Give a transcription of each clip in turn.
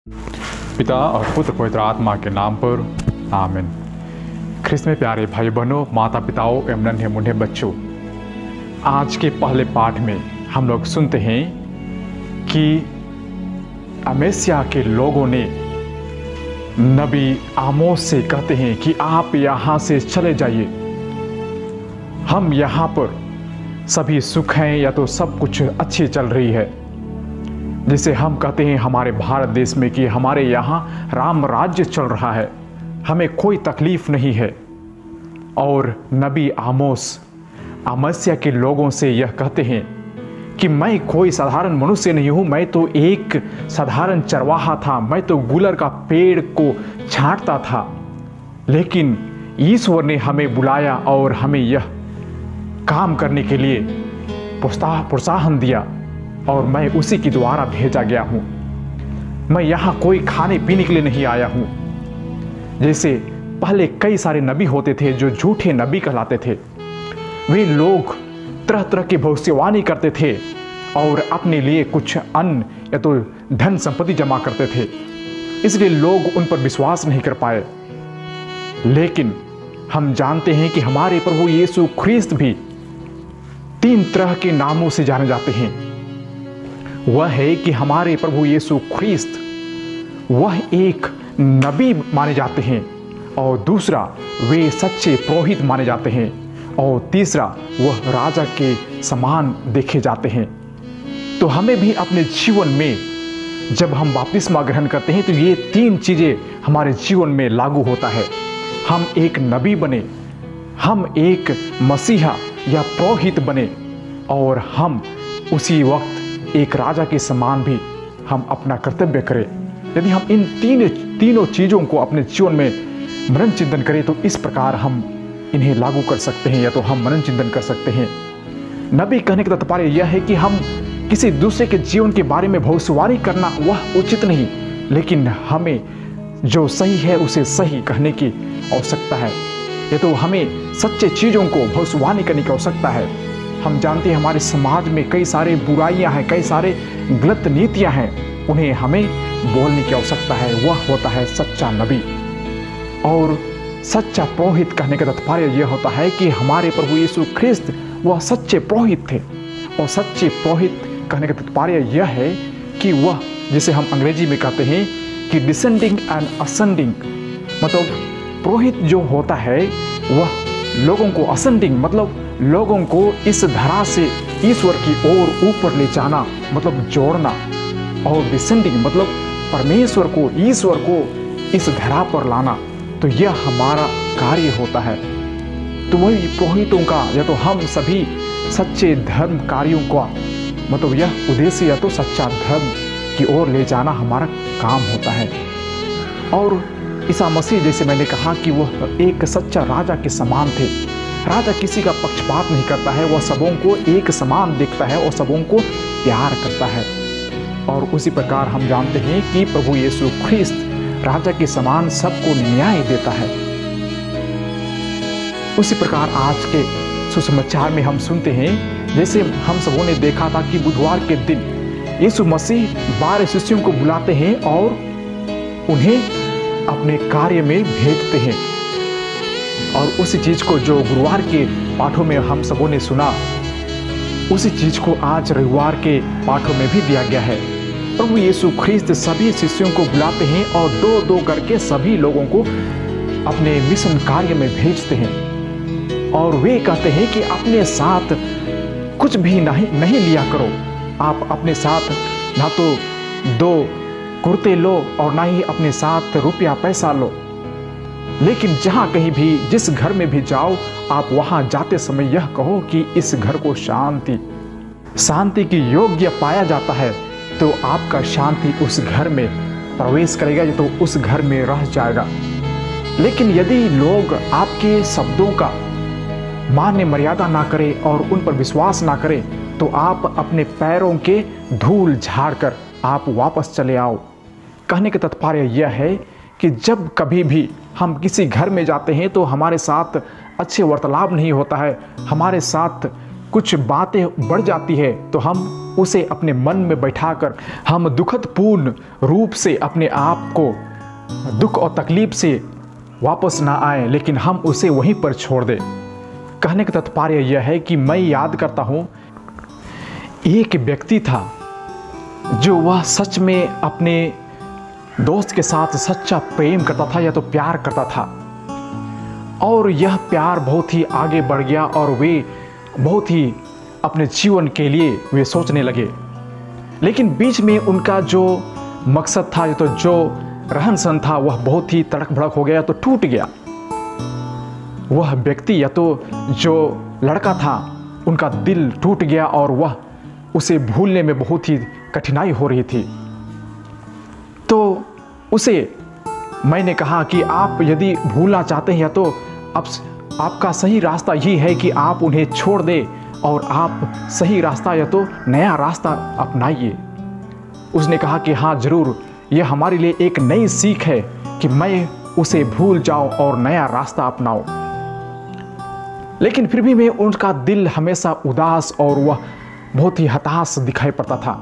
पिता और पुत्र पवित्र आत्मा के नाम पर आमीन। ख्रिस्त में प्यारे भाई बहनों, माता पिताओं एवं नन्हे मुन्ने बच्चों, आज के पहले पाठ में हम लोग सुनते हैं कि अमेसिया के लोगों ने नबी आमोस से कहते हैं कि आप यहाँ से चले जाइए, हम यहाँ पर सभी सुख हैं या तो सब कुछ अच्छी चल रही है। जिसे हम कहते हैं हमारे भारत देश में कि हमारे यहाँ राम राज्य चल रहा है, हमें कोई तकलीफ नहीं है। और नबी आमोस अमस्या के लोगों से यह कहते हैं कि मैं कोई साधारण मनुष्य नहीं हूँ, मैं तो एक साधारण चरवाहा था, मैं तो गुलर का पेड़ को छांटता था, लेकिन ईश्वर ने हमें बुलाया और हमें यह काम करने के लिए प्रोत्साहन दिया और मैं उसी के द्वारा भेजा गया हूँ। मैं यहाँ कोई खाने पीने के लिए नहीं आया हूँ। जैसे पहले कई सारे नबी होते थे जो झूठे नबी कहलाते थे, वे लोग तरह तरह की भविष्यवाणी करते थे और अपने लिए कुछ अन्न या तो धन संपत्ति जमा करते थे, इसलिए लोग उन पर विश्वास नहीं कर पाए। लेकिन हम जानते हैं कि हमारे प्रभु यीशु ख्रिस्त भी 3 तरह के नामों से जाने जाते हैं। वह है कि हमारे प्रभु यीशु ख्रिस्त वह एक नबी माने जाते हैं, और दूसरा वे सच्चे पुरोहित माने जाते हैं, और तीसरा वह राजा के समान देखे जाते हैं। तो हमें भी अपने जीवन में जब हम बपतिस्मा ग्रहण करते हैं तो ये 3 चीज़ें हमारे जीवन में लागू होता है। हम एक नबी बने, हम एक मसीहा या पुरोहित बने, और हम उसी वक्त एक राजा के समान भी हम अपना कर्तव्य करें। यदि हम इन तीनों चीज़ों को अपने जीवन में मनन चिंतन करें तो इस प्रकार हम इन्हें लागू कर सकते हैं या तो हम मनन चिंतन कर सकते हैं। नबी कहने का तात्पर्य यह है कि हम किसी दूसरे के जीवन के बारे में भविष्यवाणी करना वह उचित नहीं, लेकिन हमें जो सही है उसे सही कहने की आवश्यकता है। ये तो हमें सच्चे चीज़ों को भविष्यवाणी करने की आवश्यकता है। हम जानते हैं हमारे समाज में कई सारे बुराइयां हैं, कई सारे गलत नीतियां हैं, उन्हें हमें बोलने की आवश्यकता है। वह होता है सच्चा नबी। और सच्चा पुरोहित कहने का तात्पर्य यह होता है कि हमारे प्रभु यीशु ख्रिस्त वह सच्चे पुरोहित थे। और सच्चे पुरोहित कहने का तात्पर्य यह है कि वह, जिसे हम अंग्रेजी में कहते हैं कि डिसेंडिंग एंड असेंडिंग, मतलब पुरोहित जो होता है वह लोगों को असेंडिंग मतलब लोगों को इस धरा से ईश्वर की ओर ऊपर ले जाना, मतलब जोड़ना, और डिसेंडिंग मतलब परमेश्वर को, ईश्वर को इस धरा पर लाना। तो यह हमारा कार्य होता है। तो वही पुरोहितों का या तो हम सभी सच्चे धर्म कार्यों का मतलब यह उद्देश्य या तो सच्चा धर्म की ओर ले जाना हमारा काम होता है। और ईसा मसीह, जैसे मैंने कहा कि वह एक सच्चा राजा के समान थे। राजा किसी का पक्षपात नहीं करता है, वह सबों को एक समान देखता है और सबों को प्यार करता है। और उसी प्रकार हम जानते हैं कि प्रभु यीशु ख्रिस्त राजा के समान सबको न्याय देता है। उसी प्रकार आज के सुसमाचार में हम सुनते हैं, जैसे हम सबों ने देखा था कि बुधवार के दिन यीशु मसीह 12 शिष्यों को बुलाते हैं और उन्हें अपने कार्य में भेजते हैं। और उसी चीज़ को जो गुरुवार के पाठों में हम सबों ने सुना, उसी चीज़ को आज रविवार के पाठों में भी दिया गया है। प्रभु यीशु ख्रिस्त सभी शिष्यों को बुलाते हैं और 2-2 करके सभी लोगों को अपने मिशन कार्य में भेजते हैं। और वे कहते हैं कि अपने साथ कुछ भी नहीं लिया करो। आप अपने साथ ना तो 2 कुर्ते लो और ना ही अपने साथ रुपया पैसा लो, लेकिन जहाँ कहीं भी जिस घर में भी जाओ, आप वहाँ जाते समय यह कहो कि इस घर को शांति की योग्य पाया जाता है, तो आपका शांति उस घर में प्रवेश करेगा, तो उस घर में रह जाएगा। लेकिन यदि लोग आपके शब्दों का मान्य मर्यादा ना करें और उन पर विश्वास ना करें, तो आप अपने पैरों के धूल झाड़कर आप वापस चले आओ। कहने का तात्पर्य यह है कि जब कभी भी हम किसी घर में जाते हैं तो हमारे साथ अच्छे वार्तालाप नहीं होता है, हमारे साथ कुछ बातें बढ़ जाती है, तो हम उसे अपने मन में बैठाकर हम दुखद पूर्ण रूप से अपने आप को दुख और तकलीफ से वापस ना आए, लेकिन हम उसे वहीं पर छोड़ दें। कहने का तात्पर्य यह है कि मैं याद करता हूँ, एक व्यक्ति था जो वह सच में अपने दोस्त के साथ सच्चा प्रेम करता था या तो प्यार करता था, और यह प्यार बहुत ही आगे बढ़ गया और वे बहुत ही अपने जीवन के लिए वे सोचने लगे। लेकिन बीच में उनका जो मकसद था या तो जो रहन सहन था वह बहुत ही तड़क भड़क हो गया, तो टूट गया। वह व्यक्ति या तो जो लड़का था उनका दिल टूट गया और वह उसे भूलने में बहुत ही कठिनाई हो रही थी। तो उसे मैंने कहा कि आप यदि भूलना चाहते हैं या तो आपका सही रास्ता यही है कि आप उन्हें छोड़ दें और आप सही रास्ता या तो नया रास्ता अपनाइए। उसने कहा कि हाँ ज़रूर, यह हमारे लिए एक नई सीख है कि मैं उसे भूल जाऊं और नया रास्ता अपनाऊं। लेकिन फिर भी मैं उनका दिल हमेशा उदास और वह बहुत ही हताश दिखाई पड़ता था।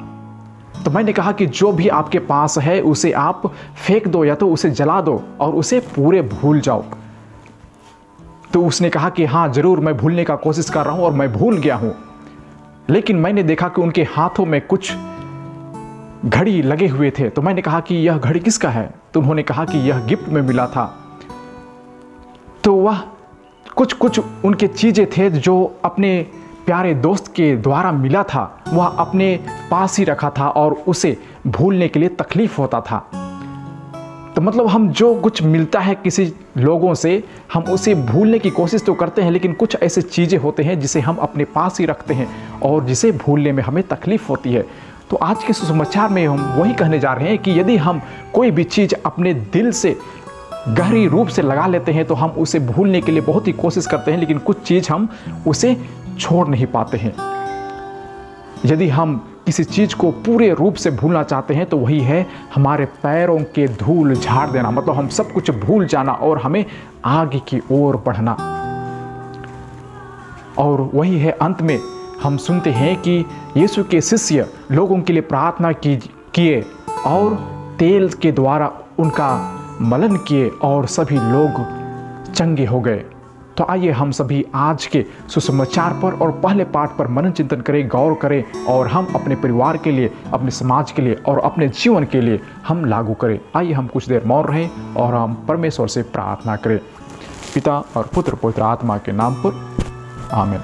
तो मैंने कहा कि जो भी आपके पास है उसे आप फेंक दो या तो उसे जला दो और उसे पूरे भूल जाओ। तो उसने कहा कि हाँ ज़रूर, मैं भूलने का कोशिश कर रहा हूँ और मैं भूल गया हूँ। लेकिन मैंने देखा कि उनके हाथों में कुछ घड़ी लगे हुए थे। तो मैंने कहा कि यह घड़ी किसका है? तो उन्होंने कहा कि यह गिफ्ट में मिला था। तो वह कुछ उनके चीज़ें थे जो अपने प्यारे दोस्त के द्वारा मिला था, वह अपने पास ही रखा था और उसे भूलने के लिए तकलीफ होता था। तो मतलब हम जो कुछ मिलता है किसी लोगों से, हम उसे भूलने की कोशिश तो करते हैं, लेकिन कुछ ऐसे चीज़ें होते हैं जिसे हम अपने पास ही रखते हैं और जिसे भूलने में हमें तकलीफ होती है। तो आज के सुसमाचार में हम वही कहने जा रहे हैं कि यदि हम कोई भी चीज़ अपने दिल से गहरी रूप से लगा लेते हैं तो हम उसे भूलने के लिए बहुत ही कोशिश करते हैं, लेकिन कुछ चीज़ हम उसे छोड़ नहीं पाते हैं। यदि हम किसी चीज़ को पूरे रूप से भूलना चाहते हैं तो वही है हमारे पैरों के धूल झाड़ देना, मतलब हम सब कुछ भूल जाना और हमें आगे की ओर बढ़ना। और वही है अंत में हम सुनते हैं कि यीशु के शिष्य लोगों के लिए प्रार्थना किए और तेल के द्वारा उनका मलन किए और सभी लोग चंगे हो गए। तो आइए हम सभी आज के सुसमाचार पर और पहले पाठ पर मनन चिंतन करें, गौर करें और हम अपने परिवार के लिए, अपने समाज के लिए और अपने जीवन के लिए हम लागू करें। आइए हम कुछ देर मौन रहें और हम परमेश्वर से प्रार्थना करें। पिता और पुत्र पवित्र आत्मा के नाम पर आमीन।